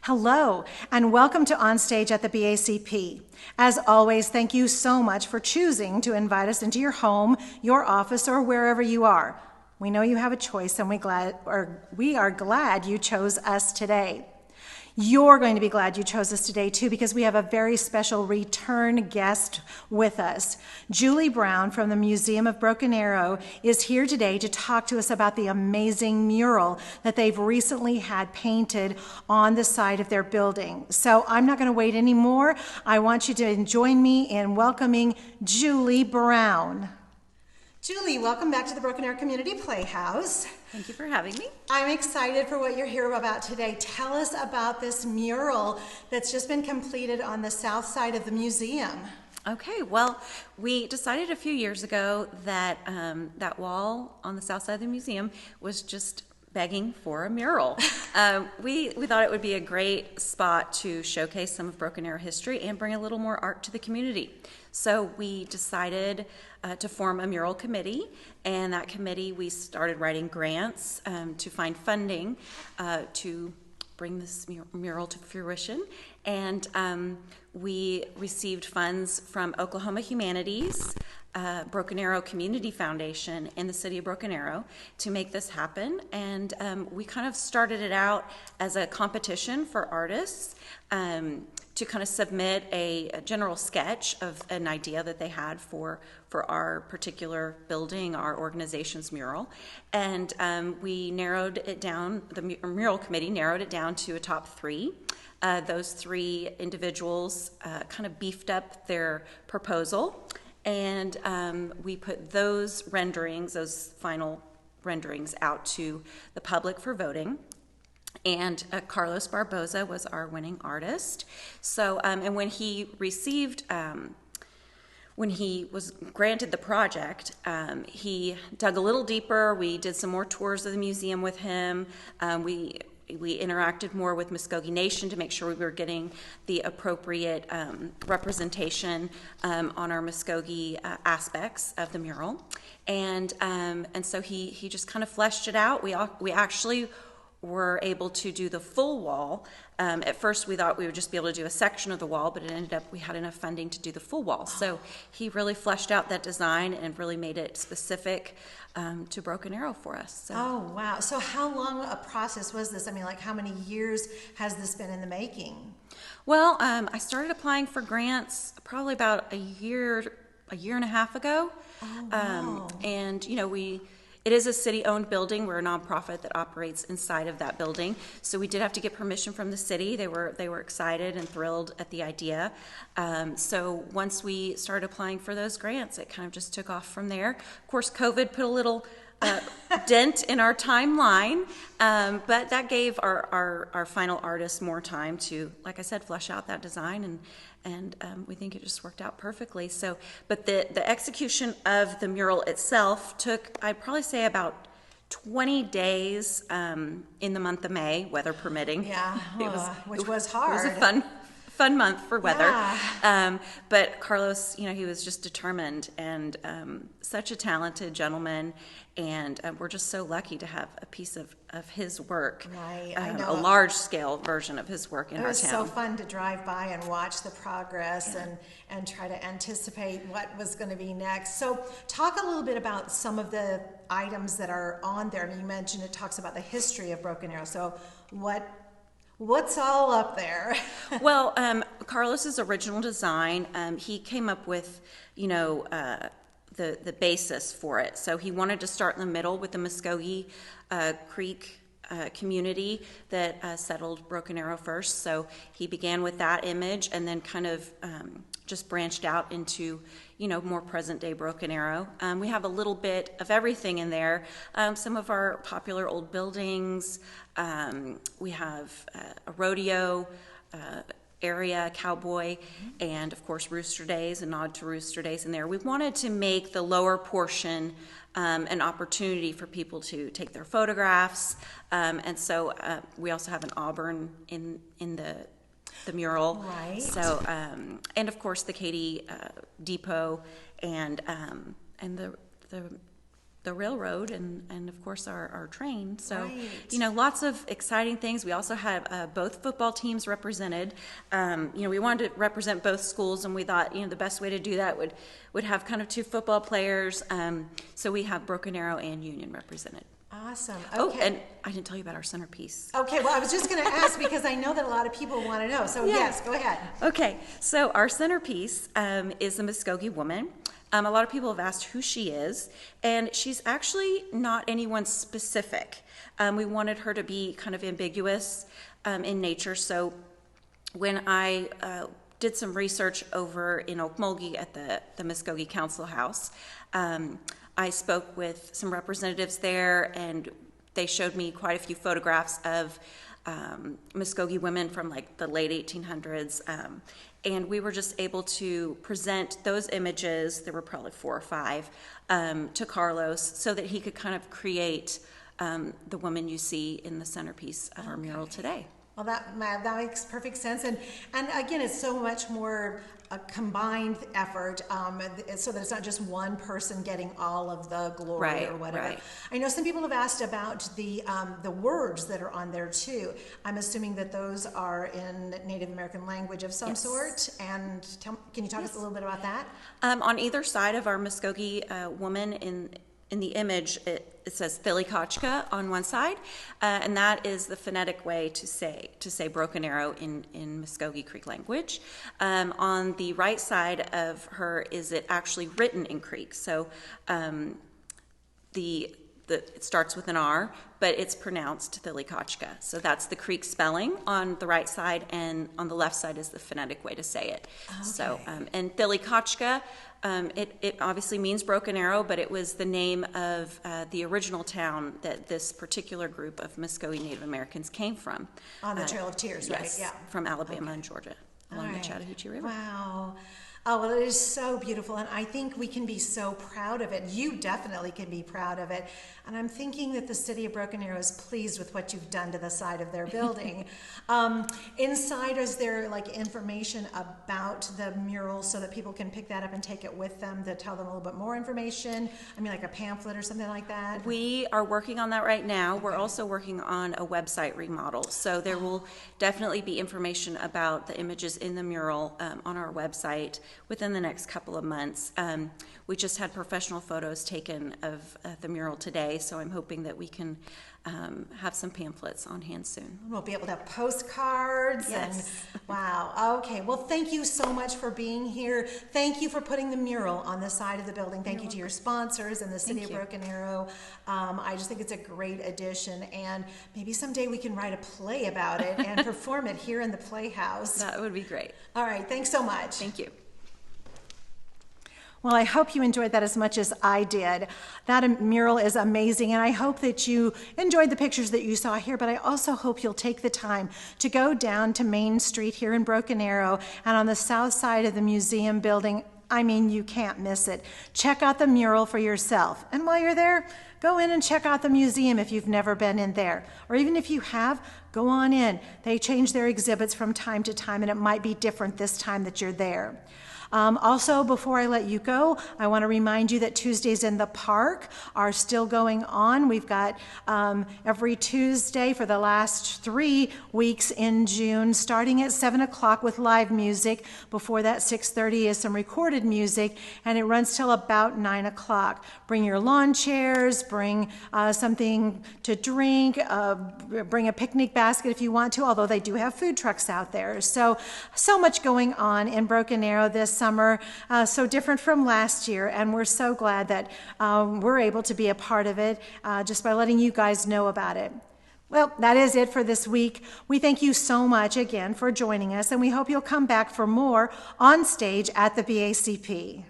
Hello, and welcome to Onstage at the BACP. As always, thank you so much for choosing to invite us into your home, your office, or wherever you are. We know you have a choice, and we are glad you chose us today. You're going to be glad you chose us today, too, because we have a very special return guest with us. Julie Brown from the Museum of Broken Arrow is here today to talk to us about the amazing mural that they've recently had painted on the side of their building. So I'm not going to wait anymore. I want you to join me in welcoming Julie Brown. Julie, welcome back to the Broken Arrow Community Playhouse. Thank you for having me. I'm excited for what you're here about today. Tell us about this mural that's just been completed on the south side of the museum. Okay, well, we decided a few years ago that that wall on the south side of the museum was just begging for a mural. We thought it would be a great spot to showcase some of Broken Arrow history and bring a little more art to the community. So we decided to form a mural committee, and that committee we started writing grants to find funding to bring this mural to fruition. And we received funds from Oklahoma Humanities, Broken Arrow Community Foundation, and the City of Broken Arrow to make this happen. And we kind of started it out as a competition for artists to kind of submit a general sketch of an idea that they had for our particular building, our organization's mural. And we narrowed it down, the mural committee narrowed it down to a top three. Those three individuals kind of beefed up their proposal, and we put those renderings, those final renderings, out to the public for voting. And Carlos Barboza was our winning artist. So, and when he received, when he was granted the project, he dug a little deeper. We did some more tours of the museum with him. We interacted more with Muskogee Nation to make sure we were getting the appropriate representation on our Muskogee aspects of the mural. And so he just kind of fleshed it out. We actually were able to do the full wall. At first we thought we would just be able to do a section of the wall, but it ended up we had enough funding to do the full wall. So he really fleshed out that design and really made it specific to Broken Arrow for us. So. Oh, wow. So how long a process was this? I mean, like, how many years has this been in the making? Well, I started applying for grants probably about a year and a half ago. Oh, wow. And, you know, it is a city-owned building. We're a nonprofit that operates inside of that building. So we did have to get permission from the city. They were excited and thrilled at the idea. So once we started applying for those grants, it kind of just took off from there. Of course, COVID put a little dent in our timeline, but that gave our final artists more time to, like I said, flesh out that design, and we think it just worked out perfectly. So, but the execution of the mural itself took, I'd probably say, about 20 days in the month of May, weather permitting. Yeah, which was hard. It was a fun month for weather. Yeah. But Carlos, you know, he was just determined, and such a talented gentleman, and we're just so lucky to have a piece of his work, right. I know. A large-scale version of his work in our town. It was so fun to drive by and watch the progress, yeah, and try to anticipate what was going to be next. So talk a little bit about some of the items that are on there. I mean, you mentioned it talks about the history of Broken Arrow. So what's all up there? Well, Carlos's original design, he came up with, you know, the basis for it. So he wanted to start in the middle with the Muskogee Creek community that settled Broken Arrow first. So he began with that image and then kind of just branched out into, you know, more present day Broken Arrow. We have a little bit of everything in there. Some of our popular old buildings. We have a rodeo area, cowboy, and of course Rooster Days, a nod to Rooster Days in there. We wanted to make the lower portion an opportunity for people to take their photographs, and so we also have an Auburn in the mural. Right. So and of course the Katy Depot and the the railroad and of course our train. So, Right. lots of exciting things. We also had both football teams represented. We wanted to represent both schools, and we thought, the best way to do that would have kind of two football players. So we have Broken Arrow and Union represented. Awesome. Oh, Okay. and I didn't tell you about our centerpiece. Okay, well, I was just going to ask because I know that a lot of people want to know. So, yes, go ahead. Okay, so our centerpiece is the Muskogee woman. A lot of people have asked who she is, and she's actually not anyone specific. We wanted her to be kind of ambiguous in nature, so when I did some research over in Okmulgee at the Muskogee Council House, I spoke with some representatives there, and they showed me quite a few photographs of Muskogee women from like the late 1800s, and we were just able to present those images, there were probably 4 or 5, to Carlos so that he could kind of create the woman you see in the centerpiece of our mural today. Well, that makes perfect sense, and again, it's so much more a combined effort, so that it's not just one person getting all of the glory or whatever. Right. I know some people have asked about the words that are on there too. I'm assuming that those are in Native American language of some sort. And can you talk us a little bit about that? On either side of our Muskogee woman in the image, it says Thilikachka on one side, and that is the phonetic way to say Broken Arrow in Muskogee Creek language. On the right side of her is it actually written in Creek, so it starts with an R, but it's pronounced Thilikachka. So that's the Creek spelling on the right side, and on the left side is the phonetic way to say it. Okay. So, and Thilikachka, it obviously means Broken Arrow, but it was the name of the original town that this particular group of Muskogee Native Americans came from. On the Trail of Tears, right? Yes, Yeah. from Alabama and Georgia along the Right. Chattahoochee River. Wow. Oh, well, it is so beautiful, and I think we can be so proud of it. You definitely can be proud of it. And I'm thinking that the city of Broken Arrow is pleased with what you've done to the side of their building. Inside, is there like information about the mural so that people can pick that up and take it with them to tell them a little bit more information? I mean, like a pamphlet or something like that? We are working on that right now. We're also working on a website remodel. So there will definitely be information about the images in the mural on our website within the next couple of months. We just had professional photos taken of the mural today, so I'm hoping that we can have some pamphlets on hand soon. We'll be able to have postcards. Yes. And wow. Okay. Well, thank you so much for being here. Thank you for putting the mural on the side of the building. Thank you to your sponsors and the City of Broken Arrow. I just think it's a great addition, and maybe someday we can write a play about it and perform it here in the Playhouse. That would be great. All right. Thanks so much. Thank you. Well, I hope you enjoyed that as much as I did. That mural is amazing, and I hope that you enjoyed the pictures that you saw here, but I also hope you'll take the time to go down to Main Street here in Broken Arrow, and on the south side of the museum building, I mean, you can't miss it. Check out the mural for yourself. And while you're there, go in and check out the museum if you've never been in there. Or even if you have, go on in. They change their exhibits from time to time, and it might be different this time that you're there. Also, before I let you go, I want to remind you that Tuesdays in the Park are still going on. We've got every Tuesday for the last 3 weeks in June, starting at 7 o'clock with live music. Before that, 6:30 is some recorded music, and it runs till about 9 o'clock. Bring your lawn chairs, bring something to drink, bring a picnic basket if you want to, although they do have food trucks out there. So much going on in Broken Arrow this summer, so different from last year, and we're so glad that we're able to be a part of it just by letting you guys know about it. Well, that is it for this week. We thank you so much again for joining us, and we hope you'll come back for more On Stage at the BACP.